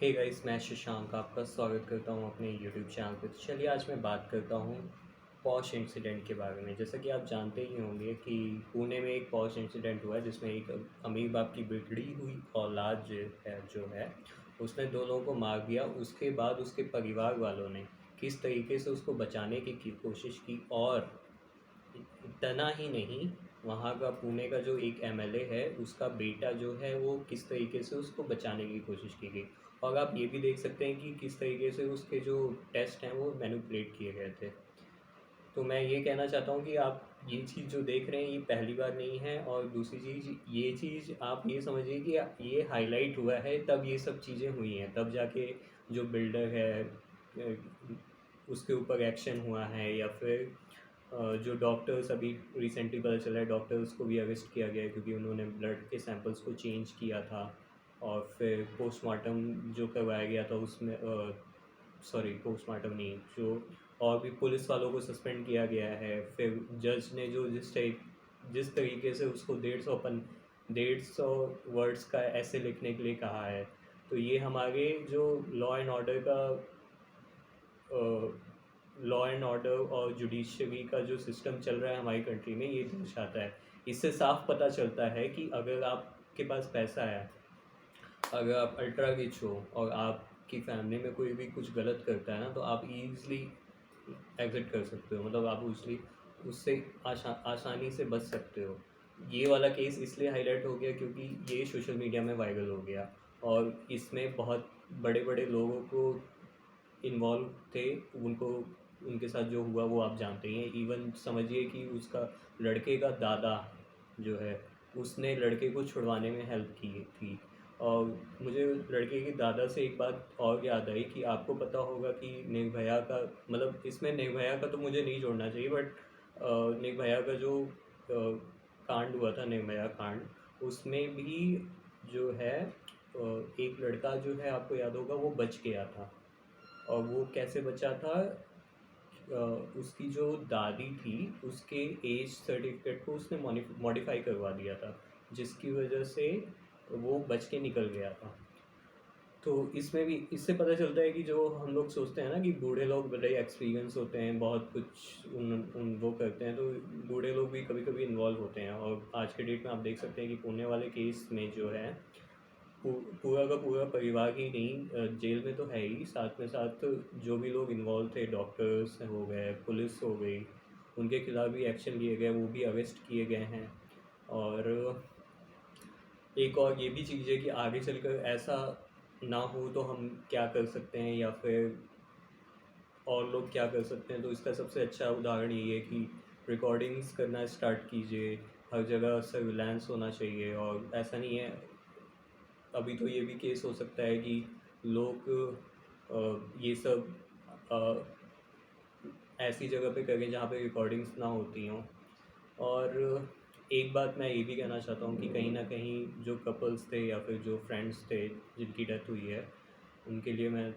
Hey guys, मैं शशांक आपका स्वागत करता हूँ अपने यूट्यूब चैनल पे। तो चलिए आज मैं बात करता हूँ पॉश इंसिडेंट के बारे में। जैसा कि आप जानते ही होंगे कि पुणे में एक पॉश इंसिडेंट हुआ है जिसमें एक अमीर बाप की बिगड़ी हुई औलाद जो है उसने 2 लोगों को मार दिया। उसके बाद उसके परिवार वालों ने किस तरीके से उसको बचाने की कोशिश की, और इतना ही नहीं, वहाँ का पुणे का जो एक एमएलए है उसका बेटा जो है वो किस तरीके से उसको बचाने की कोशिश की गई। और आप ये भी देख सकते हैं कि किस तरीके से उसके जो टेस्ट हैं वो मैनिपुलेट किए गए थे। तो मैं ये कहना चाहता हूँ कि आप ये चीज़ जो देख रहे हैं ये पहली बार नहीं है, और दूसरी चीज़ ये चीज़ आप ये समझिए कि ये हाईलाइट हुआ है तब ये सब चीज़ें हुई हैं, तब जाके जो बिल्डर है उसके ऊपर एक्शन हुआ है, या फिर जो डॉक्टर्स अभी रिसेंटली पता चला है डॉक्टर्स को भी अरेस्ट किया गया है क्योंकि उन्होंने ब्लड के सैंपल्स को चेंज किया था। और फिर पोस्टमार्टम जो करवाया गया था उसमें सॉरी, पोस्टमार्टम नहीं, जो और भी पुलिस वालों को सस्पेंड किया गया है। फिर जज ने जो जिस तरीके से उसको 150 वर्ड्स का ऐसे लिखने के लिए कहा है, तो ये हमारे जो लॉ एंड ऑर्डर का लॉ एंड ऑर्डर और जुडिशरी का जो सिस्टम चल रहा है हमारी कंट्री में, ये दर्शाता है। इससे साफ पता चलता है कि अगर आपके पास पैसा है, अगर आप अल्ट्रा रिच हो और आपकी फैमिली में कोई भी कुछ गलत करता है ना, तो आप ईज़िली एग्ज़िट कर सकते हो, मतलब आप उससे आसानी से बच सकते हो। ये वाला केस इसलिए हाईलाइट हो गया क्योंकि ये सोशल मीडिया में वायरल हो गया, और इसमें बहुत बड़े-बड़े लोगों को इन्वॉल्व थे। उनको उनके साथ जो हुआ वो आप जानते ही हैं। इवन समझिए कि उसका लड़के का दादा जो है उसने लड़के को छुड़वाने में हेल्प की थी। और मुझे लड़के के दादा से एक बात और याद आई कि आपको पता होगा कि निर्भया का, मतलब इसमें निर्भया का तो मुझे नहीं जोड़ना चाहिए, बट निर्भया का जो कांड हुआ था, निर्भया कांड, उसमें भी जो है एक लड़का जो है, आपको याद होगा, वो बच गया था। और वो कैसे बचा था? उसकी जो दादी थी उसके एज सर्टिफिकेट को उसने मॉडिफाई करवा दिया था, जिसकी वजह से वो बच के निकल गया था। तो इसमें भी इससे पता चलता है कि जो हम लोग सोचते हैं ना कि बूढ़े लोग बड़े एक्सपीरियंस होते हैं, बहुत कुछ उन उन वो करते हैं, तो बूढ़े लोग भी कभी कभी इन्वॉल्व होते हैं। और आज के डेट में आप देख सकते हैं कि पुणे वाले केस में जो है पूरा का पूरा परिवार ही नहीं, जेल में तो है ही, साथ में साथ जो भी लोग इन्वॉल्व थे, डॉक्टर्स हो गए, पुलिस हो गई, उनके खिलाफ भी एक्शन लिए गए, वो भी अरेस्ट किए गए हैं। और एक और ये भी चीज़ है कि आगे चलकर ऐसा ना हो तो हम क्या कर सकते हैं, या फिर और लोग क्या कर सकते हैं। तो इसका सबसे अच्छा उदाहरण यही है कि रिकॉर्डिंग्स करना स्टार्ट कीजिए, हर जगह सर्विलांस होना चाहिए। और ऐसा नहीं है, अभी तो ये भी केस हो सकता है कि लोग ये सब ऐसी जगह पे करें जहाँ पे रिकॉर्डिंग्स ना होती हों। और एक बात मैं ये भी कहना चाहता हूँ कि कहीं ना कहीं जो कपल्स थे या फिर जो फ्रेंड्स थे जिनकी डेथ हुई है, उनके लिए मैं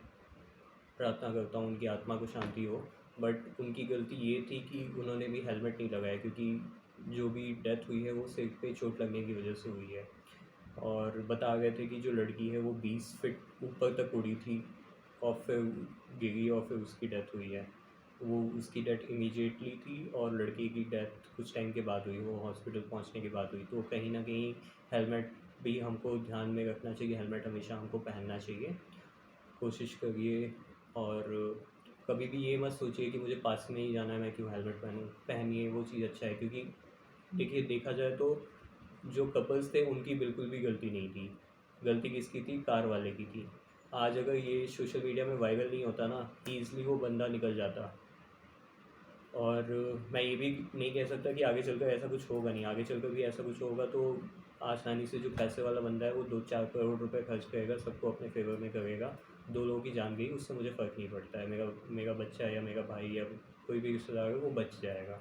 प्रार्थना करता हूँ उनकी आत्मा को शांति हो। बट उनकी गलती ये थी कि उन्होंने भी हेलमेट नहीं लगाया, क्योंकि जो भी डेथ हुई है वो सिर पे चोट लगने की वजह से हुई है। और बता गए थे कि जो लड़की है वो 20 फीट ऊपर तक उड़ी थी और फिर गिरी और फिर उसकी डेथ हुई है। वो उसकी डेथ इमीडिएटली थी और लड़के की डेथ कुछ टाइम के बाद हुई, वो हॉस्पिटल पहुंचने के बाद हुई। तो कहीं ना कहीं हेलमेट भी हमको ध्यान में रखना चाहिए, हेलमेट हमेशा हमको पहनना चाहिए। कोशिश करिए। और कभी भी ये मत सोचिए कि मुझे पास में ही जाना है, मैं क्यों हेलमेट पहनूँ। पहनिए, वो चीज़ अच्छा है, क्योंकि देखिए देखा जाए तो जो कपल्स थे उनकी बिल्कुल भी गलती नहीं थी। गलती किसकी थी? कार वाले की थी। आज अगर ये सोशल मीडिया में वायरल नहीं होता ना, ईज़िली वो बंदा निकल जाता। और मैं ये भी नहीं कह सकता कि आगे चलकर ऐसा कुछ होगा नहीं, आगे चलकर भी ऐसा कुछ होगा तो आसानी से जो पैसे वाला बंदा है वो 2-4 करोड़ रुपए खर्च करेगा, सबको अपने फेवर में करेगा। 2 लोगों की जान गई, उससे मुझे फ़र्क नहीं पड़ता है। मेरा मेरा बच्चा या मेरा भाई या कोई भी रिश्तेदार है वो बच जाएगा।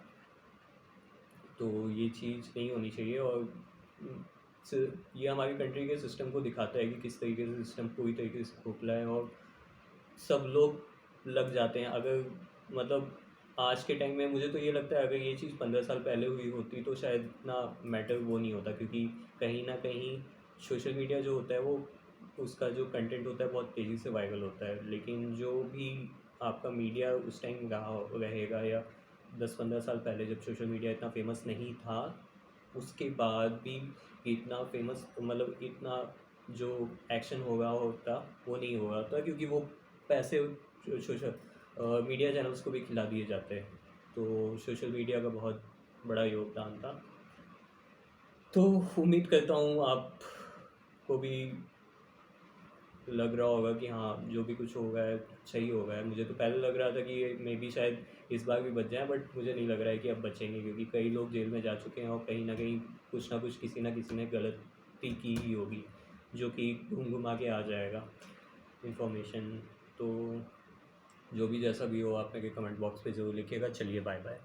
तो ये चीज़ नहीं होनी चाहिए। और ये हमारी कंट्री के सिस्टम को दिखाता है कि किस तरीके से सिस्टम पूरी तरीके से खोखला है, और सब लोग लग जाते हैं। अगर मतलब आज के टाइम में मुझे तो ये लगता है अगर ये चीज़ 15 साल पहले हुई होती तो शायद इतना मैटर वो नहीं होता, क्योंकि कहीं न कहीं सोशल मीडिया जो होता है वो उसका जो कंटेंट होता है बहुत तेज़ी से वायरल होता है, लेकिन जो भी आपका मीडिया उस टाइम रहा रहेगा, या 10-15 साल पहले जब सोशल मीडिया इतना फेमस नहीं था, उसके बाद भी इतना फेमस, मतलब इतना जो एक्शन होगा होता वो नहीं होगा था, क्योंकि वो पैसे सोशल मीडिया चैनल्स को भी खिला दिए जाते हैं। तो सोशल मीडिया का बहुत बड़ा योगदान था। तो उम्मीद करता हूँ आपको भी लग रहा होगा कि हाँ, जो भी कुछ होगा है अच्छा ही होगा है। मुझे तो पहले लग रहा था कि ये मे बी शायद इस बार भी बच जाएँ, बट मुझे नहीं लग रहा है कि अब बचेंगे, क्योंकि कई लोग जेल में जा चुके हैं और कहीं न कहीं कुछ ना कुछ किसी न किसी ने गलती की ही होगी, जो कि घुमा के आ जाएगा इन्फॉर्मेशन। तो जो भी जैसा भी हो, आप मेरे कमेंट बॉक्स पे ज़रूर लिखिएगा। चलिए बाय बाय।